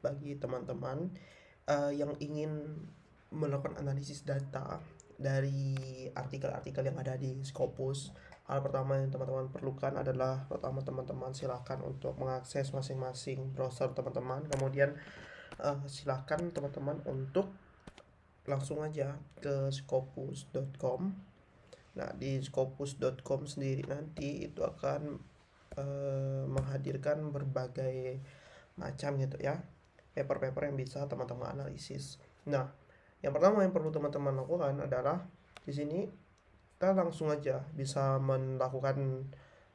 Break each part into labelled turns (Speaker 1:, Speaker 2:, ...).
Speaker 1: bagi teman-teman yang ingin melakukan analisis data dari artikel-artikel yang ada di Scopus. Hal pertama yang teman-teman perlukan adalah pertama teman-teman silakan untuk mengakses masing-masing browser teman-teman. Kemudian silakan teman-teman untuk langsung aja ke scopus.com. Nah, di scopus.com sendiri nanti itu akan menghadirkan berbagai macam gitu ya paper-paper yang bisa teman-teman analisis. Nah, yang pertama yang perlu teman-teman lakukan adalah di sini kita langsung aja bisa melakukan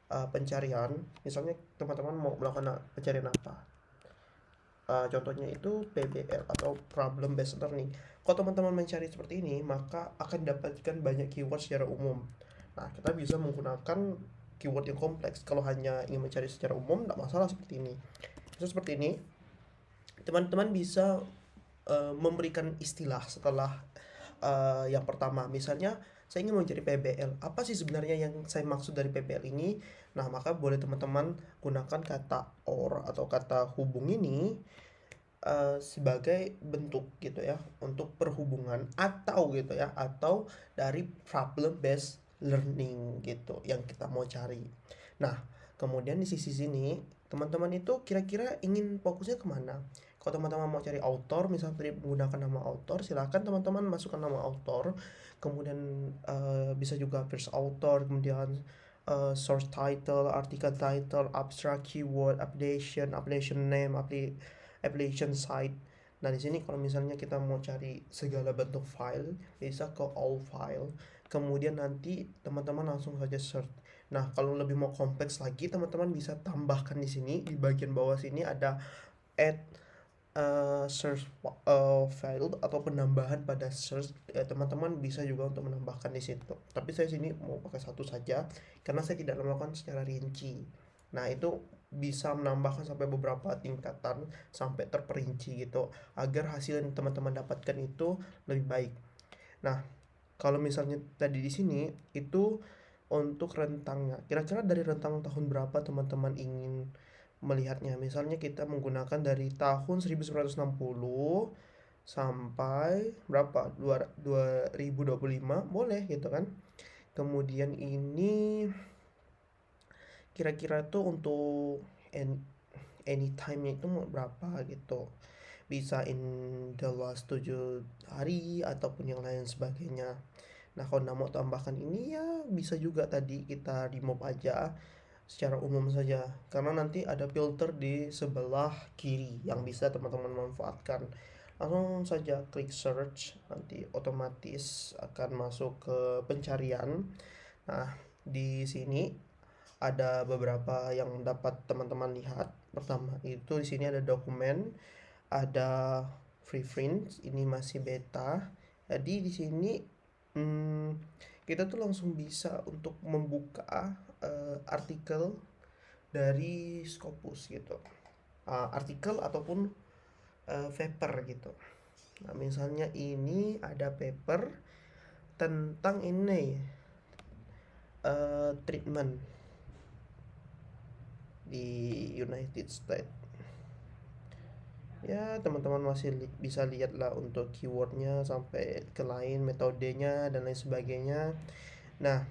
Speaker 1: pencarian. Misalnya teman-teman mau melakukan pencarian apa? Contohnya itu PBL atau Problem Based Learning. Kalau teman-teman mencari seperti ini, maka akan dapatkan banyak keyword secara umum. Nah, kita bisa menggunakan keyword yang kompleks. Kalau hanya ingin mencari secara umum, tidak masalah seperti ini. Bisa seperti ini, teman-teman bisa memberikan istilah setelah yang pertama. Misalnya, saya ingin mencari PBL. Apa sih sebenarnya yang saya maksud dari PBL ini? Nah, maka boleh teman-teman gunakan kata or atau kata hubung ini sebagai bentuk gitu ya untuk perhubungan atau gitu ya atau dari problem based learning gitu yang kita mau cari. Nah, kemudian di sisi sini teman-teman itu kira-kira ingin fokusnya kemana? Kalau teman-teman mau cari author, misalnya menggunakan nama author, silakan teman-teman masukkan nama author, kemudian bisa juga first author, kemudian source title, article title, abstract keyword, application name, application site. Nah, di sini kalau misalnya kita mau cari segala bentuk file, bisa ke all file. Kemudian nanti teman-teman langsung saja search. Nah, kalau lebih mau kompleks lagi, teman-teman bisa tambahkan di sini di bagian bawah sini ada add search file atau penambahan pada search. Teman-teman bisa juga untuk menambahkan di situ. Tapi saya sini mau pakai satu saja karena saya tidak melakukan secara rinci. Nah, itu bisa menambahkan sampai beberapa tingkatan sampai terperinci gitu agar hasil yang teman-teman dapatkan itu lebih baik. Nah, kalau misalnya tadi di sini itu untuk rentangnya. Kira-kira dari rentang tahun berapa teman-teman ingin melihatnya? Misalnya kita menggunakan dari tahun 1960 sampai berapa? 2025 boleh gitu kan. Kemudian ini kira-kira tuh untuk anytime-nya itu mau berapa gitu. Bisa in the last 7 hari ataupun yang lain sebagainya. Nah, kalau mau tambahkan ini ya bisa juga tadi kita remove aja secara umum saja karena nanti ada filter di sebelah kiri yang bisa teman-teman manfaatkan. Langsung saja klik search, nanti otomatis akan masuk ke pencarian. Nah, di sini ada beberapa yang dapat teman-teman lihat. Pertama, itu di sini ada dokumen, ada preprint, ini masih beta. Jadi di sini kita tuh langsung bisa untuk membuka artikel dari Scopus gitu. Artikel ataupun paper gitu. Nah, misalnya ini ada paper tentang ini treatment di United States. Ya, teman-teman masih bisa lihat lah untuk keywordnya sampai ke lain metodenya dan lain sebagainya. Nah,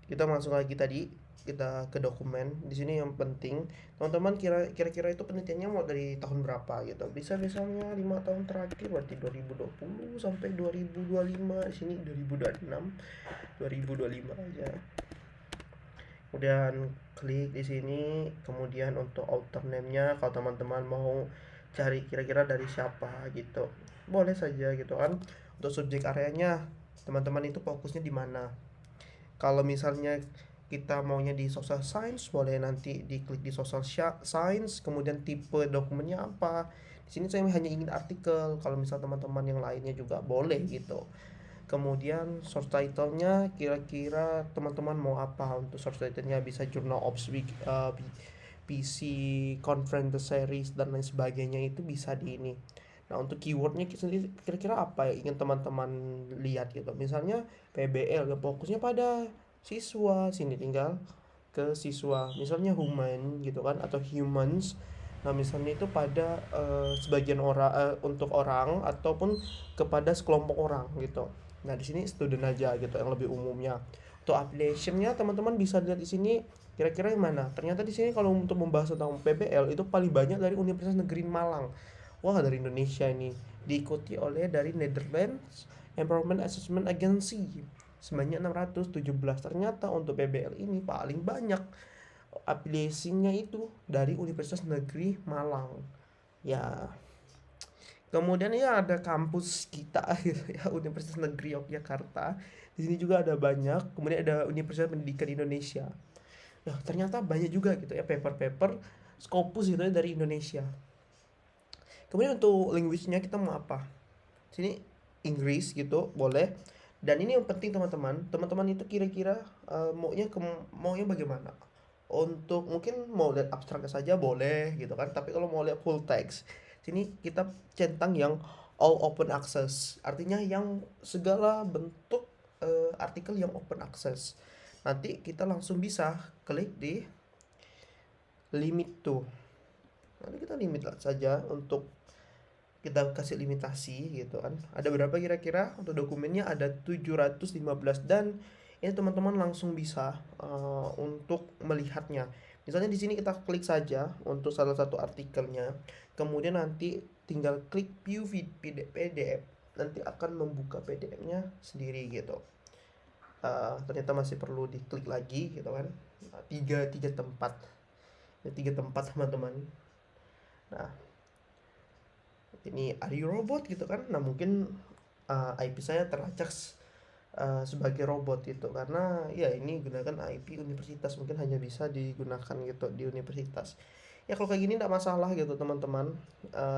Speaker 1: kita masuk lagi tadi kita ke dokumen. Di sini yang penting teman-teman kira-kira itu penelitiannya mau dari tahun berapa gitu. Bisa misalnya 5 tahun terakhir berarti 2020 sampai 2025. Di sini 2026, 2025 aja. Kemudian klik di sini, kemudian untuk author name-nya kalau teman-teman mau cari kira-kira dari siapa gitu. Boleh saja gitu kan. Untuk subjek areanya teman-teman itu fokusnya di mana. Kalau misalnya kita maunya di social science, boleh nanti diklik di social science, kemudian tipe dokumennya apa. Di sini saya hanya ingin artikel. Kalau misal teman-teman yang lainnya juga boleh gitu. Kemudian source title-nya kira-kira teman-teman mau apa. Untuk source title-nya bisa Journal of Week, PC, Conference Series dan lain sebagainya itu bisa di ini. Nah, untuk keywordnya kira-kira apa yang ingin teman-teman lihat gitu. Misalnya PBL, fokusnya pada siswa, sini tinggal ke siswa. Misalnya human gitu kan atau humans. Nah, misalnya itu pada sebagian orang, untuk orang ataupun kepada sekelompok orang gitu. Nah, di sini student aja gitu yang lebih umumnya. Untuk application-nya teman-teman bisa lihat di sini kira-kira yang mana. Ternyata di sini kalau untuk membahas tentang PBL itu paling banyak dari Universitas Negeri Malang. Wah, dari Indonesia ini. Diikuti oleh dari Netherlands Environment Assessment Agency sebanyak 617. Ternyata untuk PBL ini paling banyak aplikasinya itu dari Universitas Negeri Malang. Ya, kemudian ya ada kampus kita gitu ya, Universitas Negeri Yogyakarta. Di sini juga ada banyak. Kemudian ada Universitas Pendidikan Indonesia. Ya, ternyata banyak juga gitu ya paper-paper Scopus gitu ya dari Indonesia. Kemudian untuk linguisnya kita mau apa? Sini Inggris gitu, boleh. Dan ini yang penting teman-teman. Teman-teman itu kira-kira maunya bagaimana? Untuk mungkin mau lihat abstrak saja boleh gitu kan, tapi kalau mau lihat full text, sini kita centang yang all open access. Artinya yang segala bentuk artikel yang open access. Nanti kita langsung bisa klik di limit tuh. Nanti kita limit saja untuk kita kasih limitasi gitu kan. Ada berapa kira-kira untuk dokumennya? Ada 715 dan ini teman-teman langsung bisa untuk melihatnya. Misalnya di sini kita klik saja untuk salah satu artikelnya. Kemudian nanti tinggal klik view PDF. Nanti akan membuka PDF-nya sendiri gitu. Ternyata masih perlu diklik lagi gitu kan. Tiga tempat. Tiga tempat teman-teman. Nah, ini are you robot gitu kan. Nah, mungkin IP saya teracak sebagai robot gitu karena ya ini gunakan IP universitas, mungkin hanya bisa digunakan gitu di universitas. Ya kalau kayak gini tidak masalah gitu teman-teman.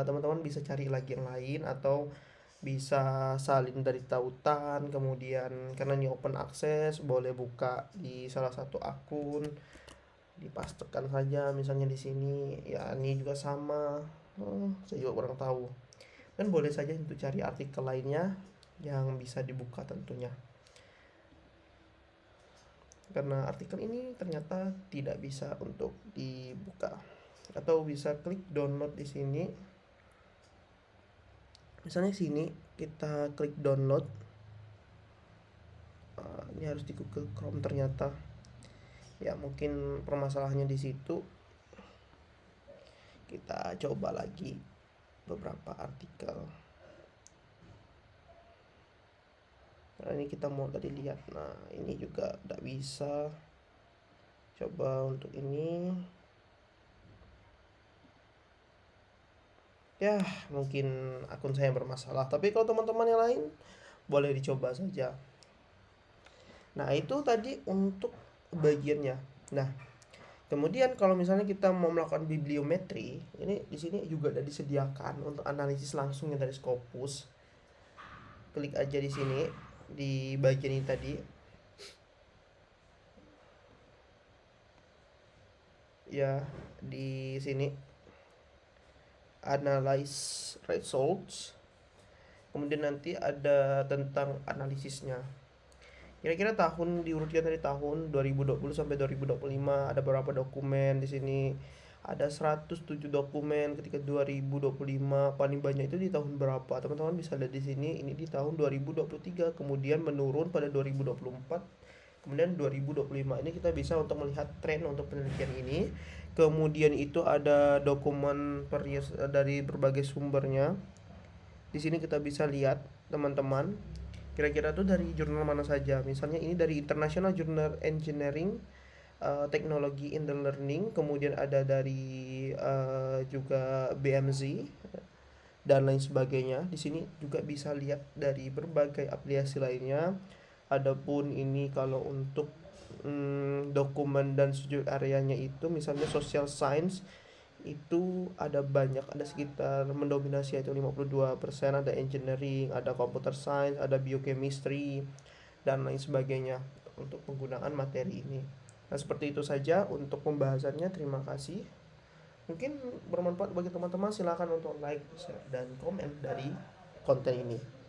Speaker 1: Teman-teman bisa cari lagi yang lain atau bisa salin dari tautan. Kemudian karena ini open access boleh buka di salah satu akun, dipastekan saja misalnya di sini. Ya ini juga sama. Saya juga kurang tahu. Dan boleh saja untuk cari artikel lainnya yang bisa dibuka tentunya. Karena artikel ini ternyata tidak bisa untuk dibuka. Atau bisa klik download di sini. Misalnya sini kita klik download. Ini harus di Google Chrome ternyata. Ya mungkin permasalahannya di situ. Kita coba lagi beberapa artikel. Nah, ini kita mau tadi lihat. Nah, ini juga tidak bisa. Coba untuk ini. Ya, mungkin akun saya bermasalah. Tapi kalau teman-teman yang lain boleh dicoba saja. Nah, itu tadi untuk bagiannya. Nah, kemudian kalau misalnya kita mau melakukan bibliometri, ini di sini juga ada disediakan untuk analisis langsung dari Scopus. Klik aja di sini di bagian ini tadi. Ya, di sini analyze results. Kemudian nanti ada tentang analisisnya. Kira-kira tahun diurutkan dari tahun 2020 sampai 2025, ada beberapa dokumen di sini. Ada 107 dokumen ketika 2025, paling banyak itu di tahun berapa? Teman-teman bisa lihat di sini, ini di tahun 2023, kemudian menurun pada 2024, kemudian 2025. Ini kita bisa untuk melihat tren untuk penelitian ini. Kemudian itu ada dokumen dari berbagai sumbernya. Di sini kita bisa lihat teman-teman kira-kira tuh dari jurnal mana saja. Misalnya ini dari International Journal Engineering Technology in the Learning, kemudian ada dari juga BMZ dan lain sebagainya. Di sini juga bisa lihat dari berbagai aplikasi lainnya. Adapun ini kalau untuk dokumen dan subjek areanya itu misalnya social science itu ada banyak, ada sekitar mendominasi yaitu 52%, ada engineering, ada computer science, ada biochemistry dan lain sebagainya untuk penggunaan materi ini. Nah, seperti itu saja untuk pembahasannya. Terima kasih. Mungkin bermanfaat bagi teman-teman. Silakan untuk like, share dan komen dari konten ini.